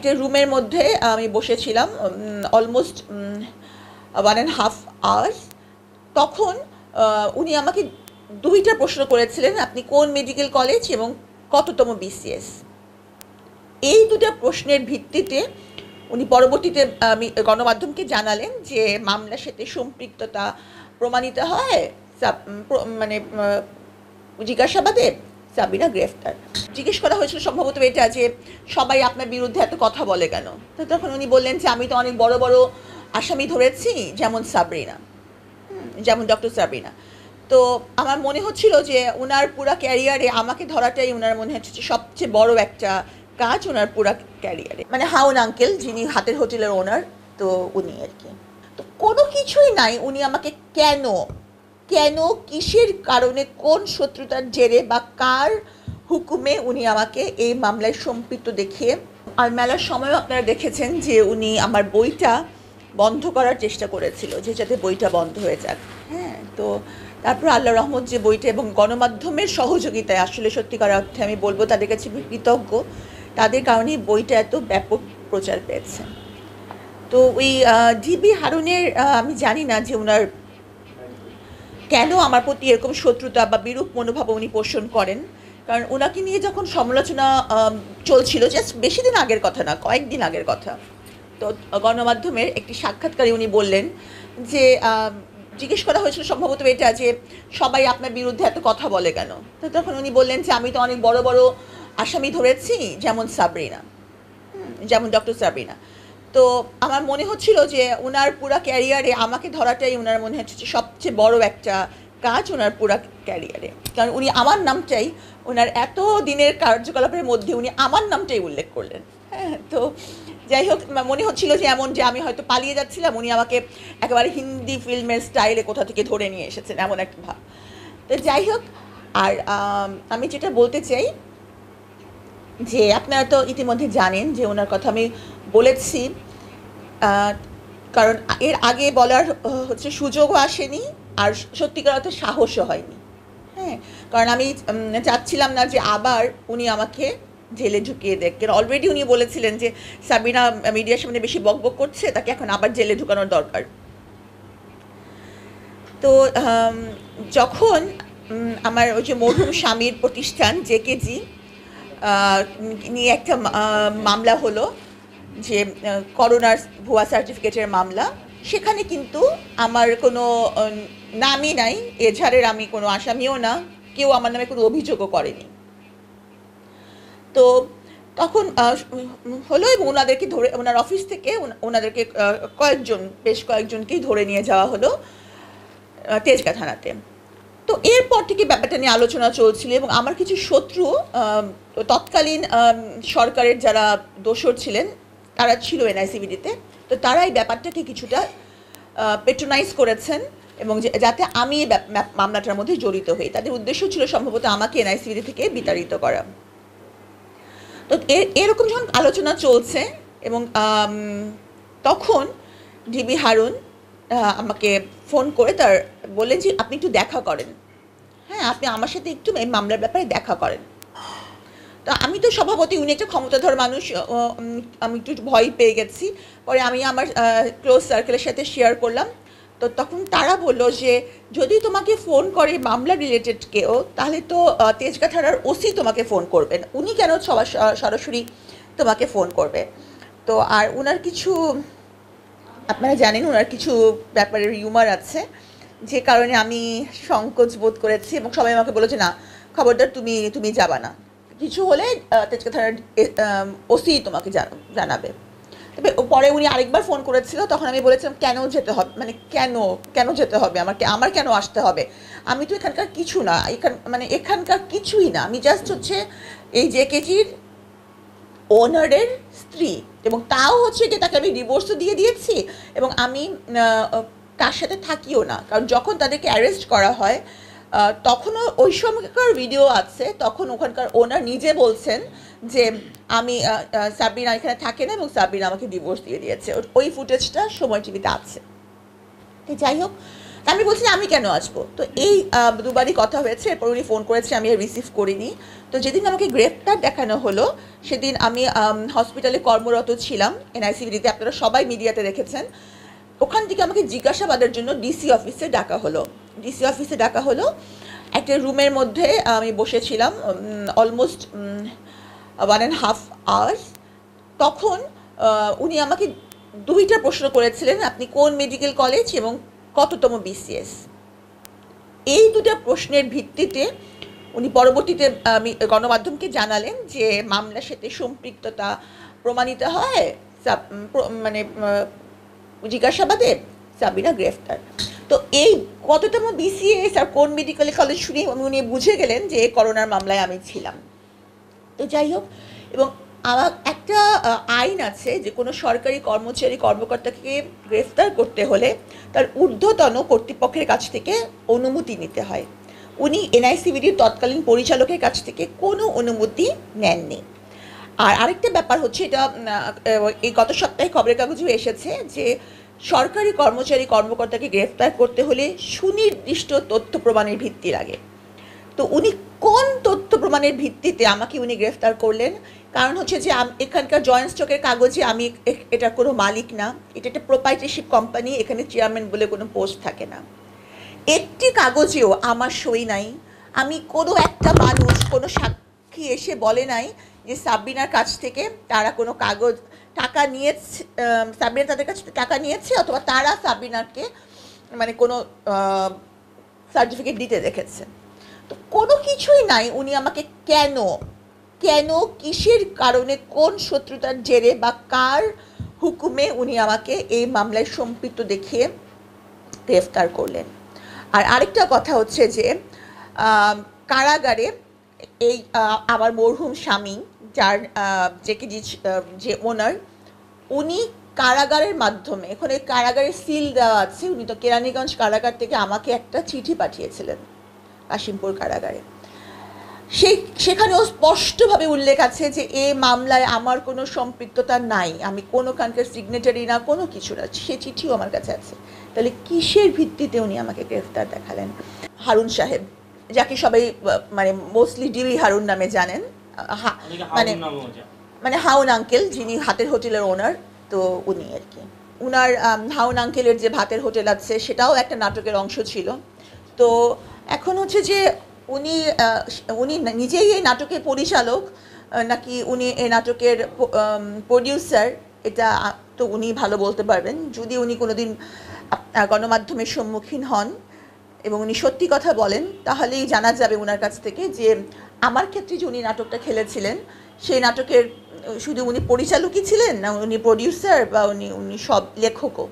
একটা রুমের মধ্যে আমি বসেছিলাম অলমোস্ট 1.5 আওয়ার্স। তখন উনি আমাকে দুইটা প্রশ্ন করেছিলেন, আপনি কোন মেডিকেল কলেজ এবং কততম বিসিএস। এই দুটা প্রশ্নের ভিত্তিতে উনি পরবর্তীতে গণমাধ্যমকে জানালেন যে মামলার সাথে সম্পৃক্ততা প্রমাণিত হয়, মানে জিজ্ঞাসাবাদে সাবিনা গ্রেফতার। জিজ্ঞেস করা হয়েছিল সম্ভবত এটা যে সবাই আপনার বিরুদ্ধে এত কথা বলে কেন। তো তখন উনি বললেন যে আমি তো অনেক বড় বড় আসামি ধরেছি, যেমন সাবরিনা, যেমন ডক্টর সাবরিনা। তো আমার মনে হচ্ছিল যে ওনার পুরা ক্যারিয়ারে আমাকে ধরাটাই ওনার মনে হচ্ছে সবচেয়ে বড় একটা কাজ ওনার পুরা ক্যারিয়ারে। মানে হাউন আঙ্কেল, যিনি হাতের হোটেলের ওনার, তো উনি আর কি। তো কোনো কিছুই নাই, উনি আমাকে কেন কিসের কারণে, কোন শত্রুতার জেরে বা কার হুকুমে উনি আমাকে এই মামলায় সম্পৃক্ত দেখিয়ে। আর মেলার সময়ও আপনারা দেখেছেন যে উনি আমার বইটা বন্ধ করার চেষ্টা করেছিল, যে যাতে বইটা বন্ধ হয়ে যাক। হ্যাঁ, তো তারপর আল্লাহ রহমত যে বইটা এবং গণমাধ্যমের সহযোগিতায়, আসলে সত্যিকার অর্থে আমি বলবো তাদের কাছে কৃতজ্ঞ, তাদের কারণেই বইটা এত ব্যাপক প্রচার পেয়েছে। তো ওই ডিবি হারুনের আমি জানি না যে ওনার কেন আমার প্রতি এরকম শত্রুতা বা বিরূপ মনোভাব উনি পোষণ করেন। কারণ ওনাকে নিয়ে যখন সমালোচনা চলছিল, জাস্ট বেশি দিন আগের কথা না, কয়েকদিন আগের কথা, তো গণমাধ্যমের একটি সাক্ষাৎকারে উনি বললেন যে জিজ্ঞেস করা হয়েছিল সম্ভবত এটা যে সবাই আপনার বিরুদ্ধে এত কথা বলে কেন। তো তখন উনি বললেন যে আমি তো অনেক বড় বড় আসামি ধরেছি, যেমন সাবরিনা, যেমন ডক্টর সাবরিনা। তো আমার মনে হচ্ছিল যে ওনার পুরা ক্যারিয়ারে আমাকে ধরাটাই ওনার মনে হচ্ছে সবচেয়ে বড় একটা কাজ ওনার পুরা ক্যারিয়ারে। কারণ উনি আমার নামটাই, ওনার এত দিনের কার্যকলাপের মধ্যে উনি আমার নামটাই উল্লেখ করলেন। হ্যাঁ, তো যাই হোক, মনে হচ্ছিল যে এমন যে আমি হয়তো পালিয়ে যাচ্ছিলাম, উনি আমাকে একেবারে হিন্দি ফিল্মের স্টাইলে কোথা থেকে ধরে নিয়ে এসেছেন, এমন একটা ভাব। তো যাই হোক, আর আমি যেটা বলতে চাই যে আপনারা তো ইতিমধ্যে জানেন যে ওনার কথা আমি বলেছি, কারণ এর আগে বলার হচ্ছে সুযোগও আসেনি, আর সত্যিকার অর্থে সাহসও হয়নি। হ্যাঁ, কারণ আমি চাচ্ছিলাম না যে আবার উনি আমাকে জেলে ঢুকিয়ে দেখেন। অলরেডি উনি বলেছিলেন যে সাবিনা মিডিয়ার সামনে বেশি বকবক করছে, তাকে এখন আবার জেলে ঢুকানোর দরকার। তো যখন আমার ওই যে মরহুম স্বামীর প্রতিষ্ঠান জেকেজি নিয়ে একটা মামলা হলো, যে করোনার ভুয়া সার্টিফিকেটের মামলা, সেখানে কিন্তু আমার কোনো নামই নাই, এজাহারের আমি কোনো আসামিও না, কেউ আমার নামে কোনো অভিযোগও করেনি। তো তখন হলো, এবং ওনাদেরকে ধরে, ওনার অফিস থেকে ওনাদেরকে বেশ কয়েকজনকেই ধরে নিয়ে যাওয়া হলো তেজগাঁ থানাতে। তো এরপর থেকে ব্যাপারটা নিয়ে আলোচনা চলছিল, এবং আমার কিছু শত্রু, তৎকালীন সরকারের যারা দোসর ছিলেন, তারা ছিল এনআইসিবিডিতে, তো তারা এই ব্যাপারটাকে কিছুটা পেট্রোনাইজ করেছেন, এবং যাতে আমি এই মামলাটার মধ্যে জড়িত হই। তাদের উদ্দেশ্য ছিল সম্ভবত আমাকে এনআইসিবিডি থেকে বিতাড়িত করা। তো এরকম যখন আলোচনা চলছে, এবং তখন ডিবি হারুন আমাকে ফোন করে তার বললেন যে আপনি একটু দেখা করেন, হ্যাঁ, আপনি আমার সাথে একটু এই মামলার ব্যাপারে দেখা করেন। তো আমি তো স্বভাবতই, উনি একটা ক্ষমতাধর মানুষ, আমি একটু ভয় পেয়ে গেছি। পরে আমি আমার ক্লোজ সার্কেলের সাথে শেয়ার করলাম। তো তখন তারা বললো যে যদি তোমাকে ফোন করে মামলা রিলেটেড কেউ, তাহলে তো তেজগাঁ থানার ওসি তোমাকে ফোন করবেন, উনি কেন সরাসরি তোমাকে ফোন করবে। তো আর ওনার কিছু, আপনারা জানেন ওনার কিছু ব্যাপারে রিউমার আছে, যে কারণে আমি সংকোচ বোধ করেছি, এবং সবাই আমাকে বলেছে যে না, খবরদার তুমি যাবা না, কিছু হলে তেজগাঁ থানার ওসি তোমাকে জানাবে। তবে পরে উনি আরেকবার ফোন করেছিল, তখন আমি বলেছিলাম কেন যেতে হবে, মানে কেন যেতে হবে, আমার কেন আসতে হবে, আমি তো এখানকার কিছু না, এখানকার কিছুই না, আমি জাস্ট হচ্ছে এই জেকেজির ওনারের স্ত্রী, এবং তাও হচ্ছে কি তাকে আমি ডিভোর্সও দিয়ে দিয়েছি, এবং আমি তার সাথে থাকিও না। কারণ যখন তাদেরকে অ্যারেস্ট করা হয়, তখনও ওই সময়কার ভিডিও আছে, তখন ওখানকার ওনার নিজে বলছেন যে আমি সাবরিনা এখানে থাকে না, এবং সাবরিনা আমাকে ডিভোর্স দিয়ে দিয়েছে। ওই ফুটেজটা সময় টিভিতে আছে। যাই হোক, আমি বলছি আমি কেন আসবো, তো এই দুবারই কথা হয়েছে, এরপর উনি ফোন করেছে, আমি আর রিসিভ করিনি। তো যেদিন আমাকে গ্রেফতার দেখানো হলো সেদিন আমি হসপিটালে কর্মরত ছিলাম এনআইসিভিডিতে, আপনারা সবাই মিডিয়াতে দেখেছেন। ওখান থেকে আমাকে জিজ্ঞাসাবাদের জন্য ডিসি অফিসে ডাকা হলো। ডিসি অফিসে ডাকা হলো, একটা রুমের মধ্যে আমি বসেছিলাম অলমোস্ট 1.5 আওয়ার্স। তখন উনি আমাকে দুইটা প্রশ্ন করেছিলেন, আপনি কোন মেডিকেল কলেজ এবং কততম বিসিএস। এই দুটো প্রশ্নের ভিত্তিতে উনি পরবর্তীতে গণমাধ্যমকে জানালেন যে মামলার সাথে সম্পৃক্ততা প্রমাণিত হয়, মানে জিজ্ঞাসাবাদে সাবিনা গ্রেফতার। তো এই কততম বিসিএস আর কোন মেডিকেল কলেজ শুনে উনি বুঝে গেলেন যে করোনার মামলায় আমি ছিলাম। তো যাই হোক, এবং আমার একটা আইন আছে যে কোনো সরকারি কর্মচারী কর্মকর্তাকে গ্রেফতার করতে হলে তার ঊর্ধ্বতন কর্তৃপক্ষের কাছ থেকে অনুমতি নিতে হয়। উনি এনআইসিভিডির তৎকালীন পরিচালকের কাছ থেকে কোনো অনুমতি নেননি। আর আরেকটা ব্যাপার হচ্ছে, এটা এই গত সপ্তাহে খবরের কাগজেও এসেছে যে সরকারি কর্মচারী কর্মকর্তাকে গ্রেফতার করতে হলে সুনির্দিষ্ট তথ্য প্রমাণের ভিত্তি লাগে। তো উনি কোন তথ্য প্রমাণের ভিত্তিতে আমাকে উনি গ্রেফতার করলেন? কারণ হচ্ছে যে এখানকার জয়েন্ট স্টকের কাগজে আমি এটার কোনো মালিক না, এটা একটা প্রোপাইটারশিপ কোম্পানি, এখানে চেয়ারম্যান বলে কোনো পোস্ট থাকে না। একটি কাগজেও আমার সই নাই। আমি কোনো একটা মানুষ, কোনো সাক্ষী এসে বলে নাই যে সাবিনার কাছ থেকে তারা কোনো টাকা নিয়েছে, সাবিনা তাদের কাছ থেকে টাকা নিয়েছে, অথবা তারা সাবিনাকে মানে কোনো সার্টিফিকেট দিতে দেখেছে। তো কোনো কিছুই নাই। উনি আমাকে কেন কিসের কারণে, কোন শত্রুতার জেরে বা কার হুকুমে উনি আমাকে এই মামলায় সম্পৃক্ত দেখিয়ে গ্রেফতার করলেন? আর আরেকটা কথা হচ্ছে যে কারাগারে এই আমার মরহুম স্বামী, যার যে ওনার, উনি কারাগারের মাধ্যমে, এখানে কারাগারের সিল দেওয়া আছে, উনি তো কেরানীগঞ্জ কারাগার থেকে আমাকে একটা চিঠি পাঠিয়েছিলেন কাশিমপুর কারাগারে। সেখানেও স্পষ্টভাবে উল্লেখ আছে যে এই মামলায় আমার কোনো সম্পৃক্ততা নাই, আমি কোনোখানকার সিগনেটারি না, কোনো কিছু না। সে চিঠিও আমার কাছে আছে। তাহলে কিসের ভিত্তিতে উনি আমাকে গ্রেফতার দেখালেন? হারুন সাহেব, যাকে সবাই মানে মোস্টলি ডিবি হারুন নামে জানেন, মানে হাউন আঙ্কেল, যিনি হাতের হোটেলের ওনার, তো উনি আর কি। উনার হাউন আঙ্কেলের যে ভাতের হোটেল আছে সেটাও একটা নাটকের অংশ ছিল। তো এখন হচ্ছে যে উনি নিজেই এই নাটকের পরিচালক নাকি উনি এই নাটকের প্রডিউসার, এটা তো উনি ভালো বলতে পারবেন। যদি উনি কোনোদিন গণমাধ্যমের সম্মুখীন হন এবং উনি সত্যি কথা বলেন, তাহলেই জানা যাবে ওনার কাছ থেকে যে আমার ক্ষেত্রে যে উনি নাটকটা খেলেছিলেন, সেই নাটকের শুধু উনি পরিচালকই ছিলেন না, উনি প্রডিউসার বা উনি সব লেখকও।